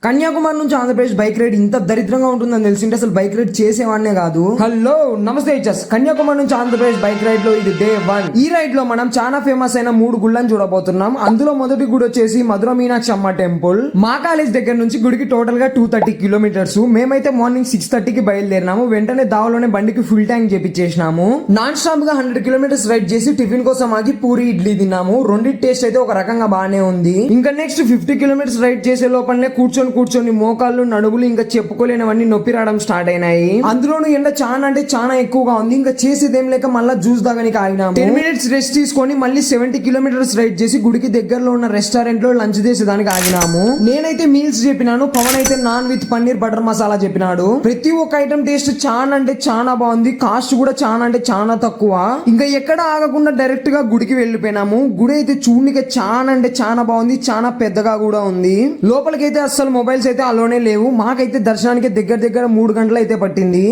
కన్యాకుమారి నుంచి Andhra Pradesh bike ride ఇంత దరిద్రంగా ఉంటుందని తెలిసింటే అసలు బైక్ రైడ్ చేసేవాడినే కాదు. హలో నమస్తే హెచ్ఎస్, కన్యాకుమారి నుంచి ఆంధ్రప్రదేశ్ బైక్ రైడ్ లో ఇది డే 1. ఈ రైడ్ లో మనం చాలా ఫేమస్ అయిన 3 గుళ్ళని చూడబోతున్నాం. అందులో మొదటి గుడి వచ్చేసి మధుర మీనాక్షి అమ్మ టెంపుల్. మా కాలేజ్ దగ్గర నుంచి గుడికి టోటల్ గా 230 కిలోమీటర్స్. మేమైతే మార్నింగ్ 6:30కి బయలుదేరినాము. వెంటనే దావలోనే బండికి ఫుల్ ట్యాంక్ చేపించేసినాము. నాన్ స్టాప్ గా 100 కిలోమీటర్స్ రైడ్ చేసి టిఫిన్ కోసం ఆగి పూరి ఇడ్లీ తిన్నాము. రెండింటి టేస్ట్ అయితే ఒక రకంగా బాగానే ఉంది. ఇంకా నెక్స్ట్ 50 కిలోమీటర్స్ రైడ్ చేసే లోపలనే కూర్చొని మోకాళ్ళు నడుగులు ఇంకా చెప్పుకోలేనివన్నీ నొప్పి రావడం స్టార్ట్ అయినాయి. అందులోనూ ఎండ చాలా అంటే చాలా ఎక్కువగా ఉంది. ఇంకా చేసేదేం లేక మళ్ళీ జ్యూస్ దాగానికి ఆగినాము. 10 మినిట్స్ రెస్ట్ తీసుకొని మళ్ళీ 70 కిలోమీటర్స్ రైడ్ చేసి గుడికి దగ్గరలో ఉన్న రెస్టారెంట్ లో లంచ్ చేసేదానికి ఆగినాము. నేనైతే మీల్స్ చెప్పినాను, పవన్ అయితే non with paneer butter masala చెప్పినాడు. ప్రతి ఒక్క ఐటమ్ టేస్ట్ చాలా అంటే చాలా బాగుంది. కాస్ట్ కూడా చాలా అంటే చాలా తక్కువ. ఇంకా ఎక్కడ ఆగకుండా డైరెక్ట్ గా గుడికి వెళ్ళిపోయినాము. గుడి అయితే చూడనికి చాలా అంటే చాలా బాగుంది, చాలా పెద్దగా కూడా ఉంది. లోపలికైతే అస్సలు మొబైల్స్ అయితే అలోనే లేవు. మాకైతే దర్శనానికి దగ్గర 3 గంటలు అయితే పట్టింది.